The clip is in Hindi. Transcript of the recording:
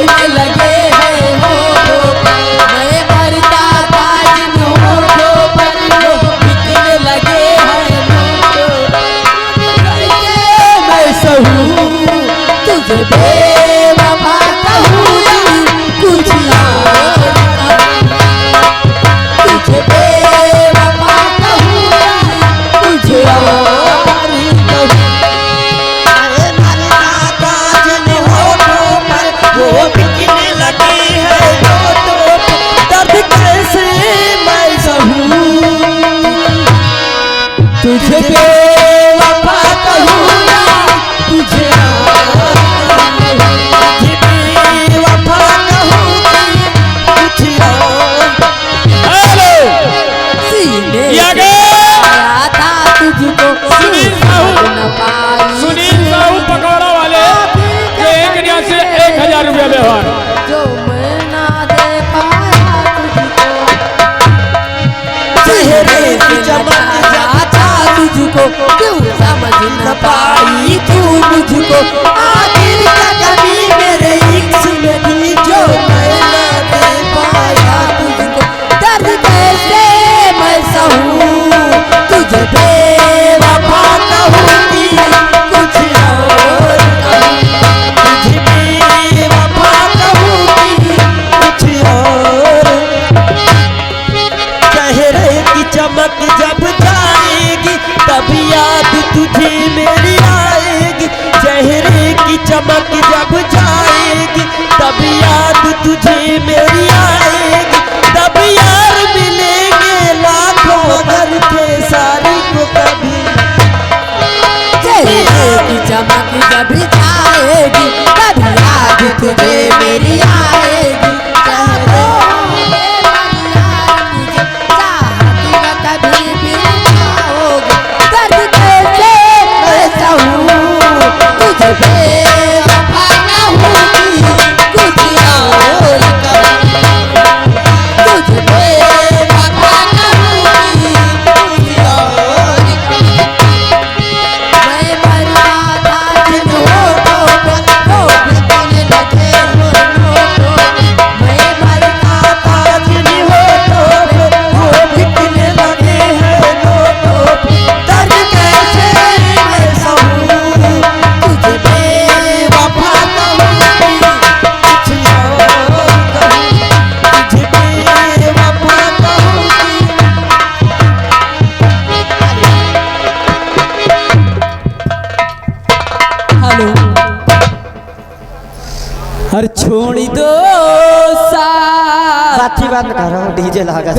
बिकने लगे हैं होठों पर, मैं भरता था जिन होठों पर वो बिकने लगे हैं होठों पर। मैं सहूं तुझे बेवफा कहूँ कुछ और तुझे बेवफा कहूँ तुझे और कहूँ। वो बिकने लगे हैं होठों पर, दर्द कैसे मैं सहूं तुझे बेवफा कहूँ तुझे बेवफा कहूँ कुछ और। सीने से आया था तुझको सुनील साहू, न पाई सुनील साहू पकौड़ा वाले जो एक न्याय से 1000 रुपया व्यवहार। जो मैं ना दे पाया तुझको, चेहरे से चमक था तुझको क्यों समझ न पाई तू मुझको। आखिर क्या कमी मेरे इश्क में थी जो मैं ना दे पाया तुझको। दर्द कैसे मैं सहूं तुझे बेवफा कहूँगी कुछ और तुझे बेवफा कहूँगी कुछ और। चेहरे की चमक जब जाएगी तब याद तुझे मेरी आएगी। चेहरे की चमक जब जाएगी तब याद तुझे मेरी आएगी। तब यार मिलेंगे लाखों करके सारी को कभी। चेहरे की चमक जब जाएगी तब याद तुझे मेरी आएगी। चाहो मेरा यार मुझे चाहती न कभी भी पाओगे। दर्द कैसे मैं सहूं तुझे बेवफा कहूँगी कुछ और कहूँ। तुझे बेवफा कहूँगी कुछ और कहूँ। मैं भरता था जिन होठों पर वो बिकने लगे हैं होठों पर। मैं भरता था जिन होठों पे वो बिकने लगे हैं होठों पे। दर्द कैसे मैं सहूं तुझे बेवफा कहूँगी कुछ और कहूँ। तुझे बेवफा कहूँगी। हेलो हर छोड़ी दो सा बात बंद करो, डीजे लगा।